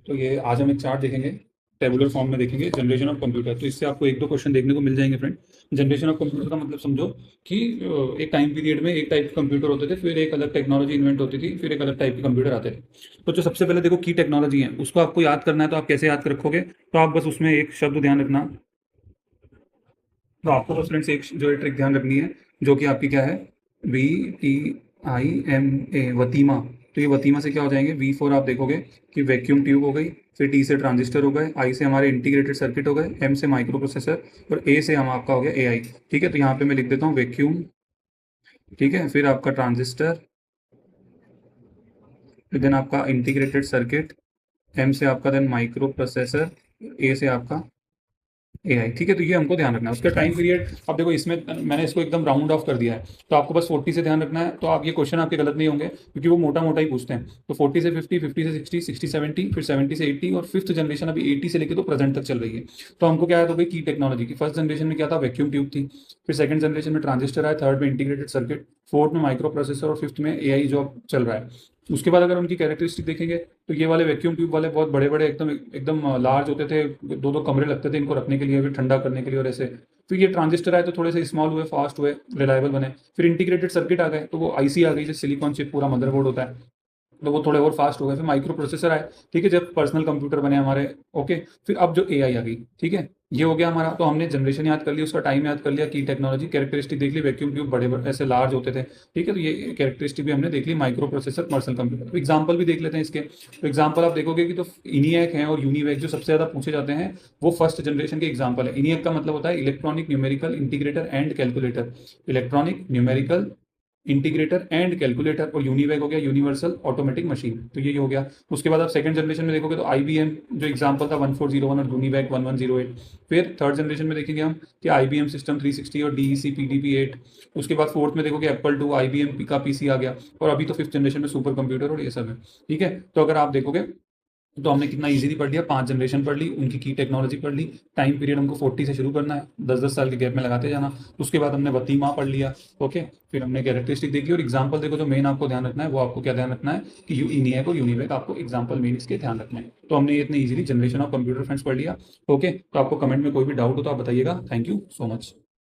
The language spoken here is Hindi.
तो ये आज हम एक चार्ट देखेंगे, टेबुलर फॉर्म में देखेंगे जनरेशन ऑफ कंप्यूटर। तो इससे आपको एक दो क्वेश्चन देखने को मिल जाएंगे फ्रेंड। जनरेशन ऑफ कंप्यूटर का मतलब समझो कि एक टाइम पीरियड में एक टाइप के कंप्यूटर होते थे, फिर एक अलग टेक्नोलॉजी इन्वेंट होती थी, फिर एक अलग टाइप के कंप्यूटर आते थे। तो जो सबसे पहले देखो की टेक्नोलॉजी है उसको आपको याद करना है, तो आप कैसे याद कर रखोगे? तो आप बस उसमें एक शब्द ध्यान रखना। तो आपको बस फ्रेंड्स एक जो ट्रिक ध्यान रखनी है, जो कि आपकी क्या है, VTIMA, वतीमा। तो ये वतीमा से क्या हो जाएंगे, V 4 आप देखोगे कि वैक्यूम ट्यूब हो गई, फिर T से ट्रांजिस्टर हो गए, I से हमारे इंटीग्रेटेड सर्किट हो गए, M से माइक्रो प्रोसेसर, और A से हम आपका हो गया AI। ठीक है, तो यहाँ पे मैं लिख देता हूँ वैक्यूम, ठीक है, फिर आपका ट्रांजिस्टर, फिर देन आपका इंटीग्रेटेड सर्किट, M से आपका देन माइक्रो प्रोसेसर, A से आपका AI। ठीक है, तो ये हमको ध्यान रखना है। उसका टाइम पीरियड अब देखो, इसमें मैंने इसको एकदम राउंड ऑफ कर दिया है, तो आपको बस 40 से ध्यान रखना है। तो आप ये क्वेश्चन आपके गलत नहीं होंगे, क्योंकि वो मोटा मोटा ही पूछते हैं। तो 40 से 50, 50 से 60, 60 से 70, फिर 70 से 80, और फिफ्थ जनरेशन अभी 80 से लेकर तो प्रेजेंट तक चल रही है। तो हमको क्या है, तो भाई की टेक्नोलॉजी की फर्स्ट जनरेशन में क्या था, वैक्यूम ट्यूब थी। फिर सेकंड जनरेशन में ट्रांजिस्टर आया, थर्ड में इंटीग्रेटेड सर्किट, फोर्थ में माइक्रो प्रोसेसर, और फिफ्थ में AI जो अब चल रहा है। उसके बाद अगर उनकी कैरेक्टरिस्टिक देखेंगे, तो ये वाले वैक्यूम ट्यूब वाले बहुत बड़े बड़े एकदम एकदम लार्ज होते थे, दो दो कमरे लगते थे इनको रखने के लिए, फिर ठंडा करने के लिए और ऐसे। फिर ये ट्रांजिस्टर आए तो थोड़े से स्मॉल हुए, फास्ट हुए, रिलायबल बने। फिर इंटीग्रेटेड सर्किट आ गए, तो वो IC आ गई, जो सिलिकॉन चिप पूरा मदरबोर्ड होता है, तो वो थोड़े और फास्ट हो गए। फिर माइक्रो प्रोसेसर आए, ठीक है, जब पर्सनल कंप्यूटर बने हमारे। ओके, फिर अब जो AI आ गई, ठीक है, ये हो गया हमारा। तो हमने जनरेशन याद कर ली, उसका टाइम याद कर लिया, की टेक्नोलॉजी, कैरेक्टरिस्टिक देख ली, वैक्यूम ट्यूब बड़े बड़े ऐसे लार्ज होते थे, ठीक है, तो ये कैरेक्टरिस्टिक भी हमने देख ली, माइक्रो प्रोसेसर, पर्सनल कंप्यूटर। तो एग्जाम्पल भी देख लेते हैं इसके। तो एग्जाम्पल आप देखोगे कि तो इनियक है और यूनिवैक जो सबसे ज़्यादा पूछे जाते हैं, वो फर्स्ट जनरेशन के एग्जाम्पल है। इनियक का मतलब होता है electronic numerical integrator and calculator, electronic numerical integrator and calculator, और यूनिवैक हो गया यूनिवर्सल ऑटोमेटिक मशीन। तो ये हो गया। उसके बाद आप सेकंड जनरेशन में देखोगे तो IBM जो एग्जांपल था 1401, और यूनिवैक 1108। फिर थर्ड जनरेशन में देखेंगे हम कि IBM सिस्टम 360 और DEC PDP-8। उसके बाद फोर्थ में देखोगे Apple II, IBM का PC आ गया, और अभी तो फिफ्थ जनरेशन में सुपर कंप्यूटर और ये सब है। ठीक है, तो अगर आप देखोगे तो हमने कितना इजीली पढ़ लिया, 5 जनरेशन पढ़ ली, उनकी की टेक्नोलॉजी पढ़ ली। टाइम पीरियड हमको 40 से शुरू करना है, 10-10 साल के गैप में लगाते जाना। उसके बाद हमने वतीमा पढ़ लिया। ओके, फिर हमने कैरेक्टरिस्टिक देखी, और एग्जांपल देखो, जो मेन आपको ध्यान रखना है वो आपको क्या ध्यान रखना है कि इनियक और यूनिवैक आपको एग्जांपल मेन इसके ध्यान रखना है। तो हमने इतने easily generation of computer friends पढ़ लिया। ओके, तो आपको कमेंट में कोई भी डाउट हो तो आप बताइएगा। Thank you so much.